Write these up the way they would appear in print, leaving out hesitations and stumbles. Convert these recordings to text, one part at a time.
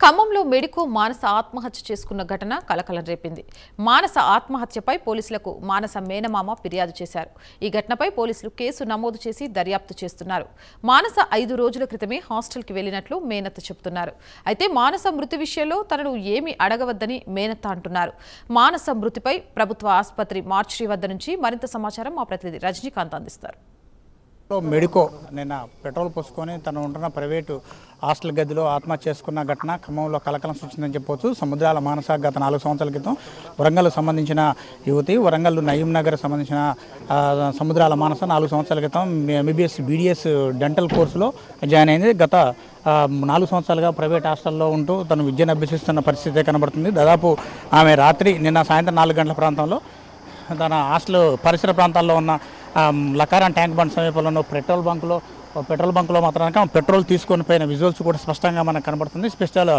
ఖమ్మంలో మెడికో మానస ఆత్మహత్య చేసుకున్న ఘటన కలకలం రేపింది. మానస ఆత్మహత్యపై పోలీసులకు మానస మేనమామ ఫిర్యాదు చేశారు. ఈ ఘటనపై పోలీసులు కేసు నమోదు చేసి దర్యాప్తు చేస్తున్నారు. మానస 5 రోజుల క్రితమే హాస్టల్కి వెళ్లినట్లు మేనత్త చెబుతున్నారు. అయితే మానస మృతి విషయంలో తనను ఏమీ అడగవద్దని మేనత్త అంటున్నారు. మానస మృతిపై ప్రభుత్వ ఆసుపత్రి మార్చురీ వద్ద నుంచి మరింత సమాచారం మా ప్రతినిధి రజనీకాంత్ అందిస్తారు. మెడికో నిన్న పెట్రోల్ పోసుకొని తను ఉంటున్న ప్రైవేటు హాస్టల్ గదిలో ఆత్మహత్య చేసుకున్న ఘటన ఖమ్మంలో కలకలం సృష్టిందని చెప్పవచ్చు. సముద్రాల మానస గత 4 సంవత్సరాల క్రితం వరంగల్ సంబంధించిన యువతి, వరంగల్ నయీం నగర్ సంబంధించిన సముద్రాల మానస 4 సంవత్సరాల క్రితం ఎంబీబీఎస్ BDS డెంటల్ కోర్సులో జాయిన్ అయింది. గత 4 సంవత్సరాలుగా ప్రైవేట్ హాస్టల్లో ఉంటూ తను విద్యను అభ్యసిస్తున్న పరిస్థితి కనబడుతుంది. దాదాపు ఆమె రాత్రి నిన్న సాయంత్రం 4 గంటల ప్రాంతంలో తన హాస్టల్ పరిసర ప్రాంతాల్లో ఉన్న లకారం ట్యాంక్ బండ్ సమీపంలో ఉన్న పెట్రోల్ బంకులో మాత్రానికి పెట్రోల్ తీసుకొని పోయిన విజువల్స్ కూడా స్పష్టంగా మనకు కనబడుతుంది. స్పెషల్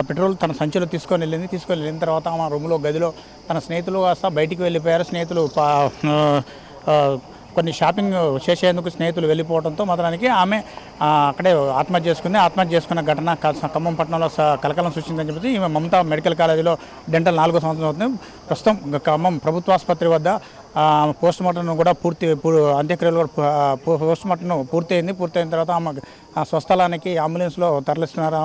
పెట్రోల్ తన సంచిలో తీసుకొని వెళ్ళిన తర్వాత ఆ రూమ్లో గదిలో తన స్నేహితులు కాస్త బయటికి వెళ్ళిపోయారు. స్నేహితులు కొన్ని షాపింగ్ చేసేందుకు స్నేహితులు వెళ్ళిపోవడంతో మాత్రానికి ఆమె అక్కడే ఆత్మహత్య చేసుకున్న ఘటన ఖమ్మం పట్టణంలో కలకలం సృష్టిందని చెప్పి ఈమె మమతా మెడికల్ కాలేజీలో డెంటల్ 4వ సంవత్సరం అవుతుంది. ప్రస్తుతం ఖమ్మం ప్రభుత్వ ఆసుపత్రి వద్ద పోస్టుమార్టం కూడా అంత్యక్రియలు పోస్టుమార్టం పూర్తయిన తర్వాత ఆమె స్వస్థలానికి అంబులెన్స్లో తరలిస్తున్నారు.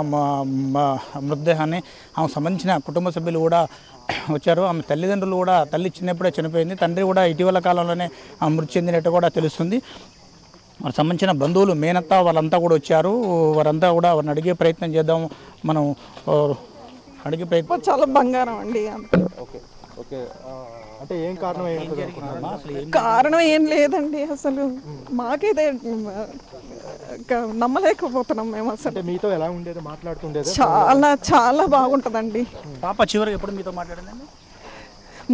మృతదేహాన్ని ఆమెకు సంబంధించిన కుటుంబ సభ్యులు కూడా వచ్చారు. ఆమె తల్లిదండ్రులు కూడా, తల్లి చిన్నప్పుడే చనిపోయింది, తండ్రి కూడా ఇటీవల కాలంలోనే మృతి చెందినట్టు కూడా తెలుస్తుంది. వారికి సంబంధించిన బంధువులు, మేనత్త వాళ్ళంతా కూడా వచ్చారు. వారంతా కూడా వారిని అడిగే ప్రయత్నం చేద్దాం. మనం అడిగే ప్రయత్నం. చాలా బంగారం అండి. అంటే ఏం కారణం ఏం లేదండి. అసలు మాకైతే నమ్మలేకపోతున్నాం మేము. అసలు మీతో ఎలా ఉండేది, మాట్లాడుతుండేది? చాలా బాగుంటుందండి. పాప చివరికి ఎప్పుడు మీతో మాట్లాడిందండి?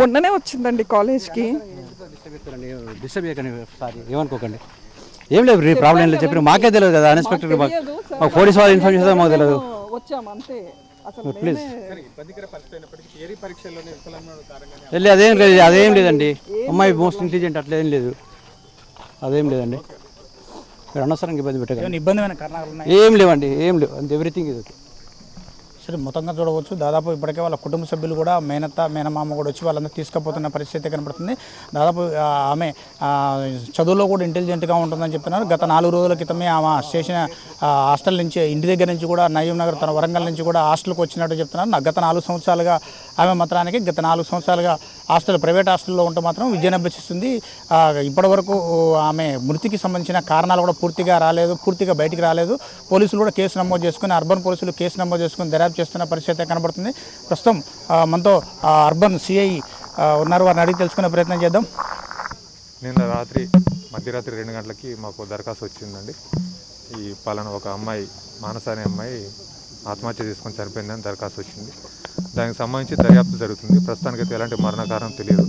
మొన్ననే వచ్చిందండి కాలేజ్కి. డిస్టర్బ్ చేయకండి, సారీ ఏమనుకోకండి. ఏం లేదు, ప్రాబ్లం లేదు, చెప్పిన మాకే తెలియదు కదా. అన్ఎక్స్పెక్టెడ్ మాకు పోలీస్ వాళ్ళు ఇన్ఫార్మ్ చేస్తే మాకు తెలియదు. వచ్చాము అంతే. ప్లీజ్ అదేం లేదండి. అమ్మాయి మోస్ట్ ఇంటెలిజెంట్, అట్లేం లేదు, అదేం లేదండి. మీరు అనవసరంగా ఇబ్బంది పెట్టకండి. ఇబ్బందిమైన కారణాలు ఏం లేవండి, ఏం లేవు, అంత ఎవ్రీథింగ్ ఇది. సరే, మొత్తంగా చూడవచ్చు. దాదాపు ఇప్పటికే వాళ్ళ కుటుంబ సభ్యులు కూడా, మేనత్త మేనమామ కూడా వచ్చి వాళ్ళందరూ తీసుకుపోతున్న పరిస్థితి కనబడుతుంది. దాదాపు ఆమె చదువులో కూడా ఇంటెలిజెంట్గా ఉంటుందని చెప్తున్నారు. గత 4 రోజుల క్రితమే ఆమె హాస్టల్ నుంచి, ఇంటి దగ్గర నుంచి కూడా నయీం నగర్, తన వరంగల్ నుంచి కూడా హాస్టల్కి వచ్చినట్టు చెప్తున్నారు. గత 4 సంవత్సరాలుగా ఆమె మాత్రానికి ప్రైవేట్ హాస్టల్లో ఉంటూ మాత్రం విద్యను అభ్యసిస్తుంది. ఇప్పటి వరకు ఆమె మృతికి సంబంధించిన కారణాలు కూడా పూర్తిగా బయటికి రాలేదు. పోలీసులు కూడా కేసు నమోదు చేసుకుని, అర్బన్ పోలీసులు కేసు నమోదు చేసుకుని దర్యాప్తు చేస్తున్న పరిస్థితి కనబడుతుంది. ప్రస్తుతం మనతో అర్బన్ సిఐ ఉన్నారు, వారిని అడిగి తెలుసుకునే ప్రయత్నం చేద్దాం. నిన్న మధ్యరాత్రి 2 గంటలకి మాకు దరఖాస్తు వచ్చిందండి. ఈ పలానా ఒక అమ్మాయి, మానస అనే అమ్మాయి ఆత్మహత్య చేసుకొని చనిపోయిందని దరఖాస్తు వచ్చింది. దానికి సంబంధించి దర్యాప్తు జరుగుతుంది. ప్రస్తుతానికైతే ఎలాంటి మరణ కారణం తెలియదు.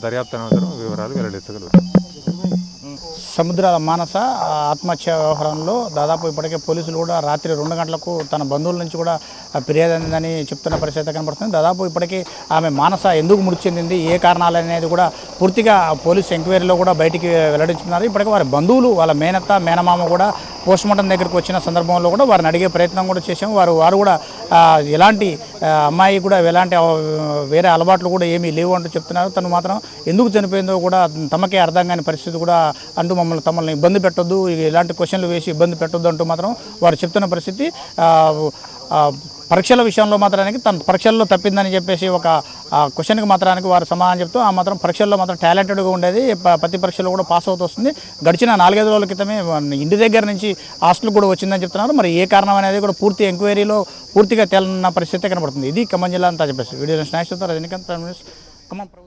దర్యాప్తు అనంతరం వివరాలు వెల్లడించగలుగుతాం. సముద్రాల మానస ఆత్మహత్య వ్యవహారంలో దాదాపు ఇప్పటికే పోలీసులు కూడా రాత్రి 2 గంటలకు తన బంధువుల నుంచి కూడా ఫిర్యాదు అందిందని చెప్తున్న పరిస్థితి కనబడుతుంది. దాదాపు ఇప్పటికీ ఆమె మానస ఎందుకు మృతి చెందింది, ఏ కారణాలు అనేది కూడా పూర్తిగా పోలీసు ఎంక్వైరీలో కూడా బయటికి వెల్లడించుతున్నారు. ఇప్పటికే వారి బంధువులు, వాళ్ళ మేనత్త మేనమామ కూడా పోస్టుమార్టం దగ్గరికి వచ్చిన సందర్భంలో కూడా వారిని అడిగే ప్రయత్నం కూడా చేశాము. వారు కూడా ఎలాంటి అమ్మాయి కూడా ఎలాంటి వేరే అలవాట్లు కూడా ఏమీ లేవు అంటూ చెప్తున్నారు. తను మాత్రం ఎందుకు చనిపోయిందో కూడా తమకే అర్థం కాని పరిస్థితి కూడా అంటూ తమల్ని ఇబ్బంది పెట్టొద్దు, ఇలాంటి క్వశ్చన్లు వేసి ఇబ్బంది పెట్టొద్దు అంటూ మాత్రం వారు చెప్తున్న పరిస్థితి. పరీక్షల విషయంలో మాత్రానికి తన పరీక్షల్లో తప్పిందని చెప్పేసి ఒక క్వశ్చన్కి మాత్రానికి వారు సమాధానం చెప్తూ ఆ మాత్రం పరీక్షల్లో మాత్రం టాలెంటెడ్గా ఉండేది, ప్రతి పరీక్షలో కూడా పాస్ అవుతూ వస్తుంది. గడిచిన 4-5 రోజుల క్రితమే ఇంటి దగ్గర నుంచి హాస్టల్ కూడా వచ్చిందని చెప్తున్నారు. మరి ఏ కారణం అనేది కూడా పూర్తి ఎంక్వైరీలో పూర్తిగా తేలన్న పరిస్థితి కనబడుతుంది. ఇది ఖమ్మం జిల్లా అంతా చెప్పేసి వీడియో స్నాక్స్ రజనీకాంత్, ఖమ్మం ప్రభుత్వం.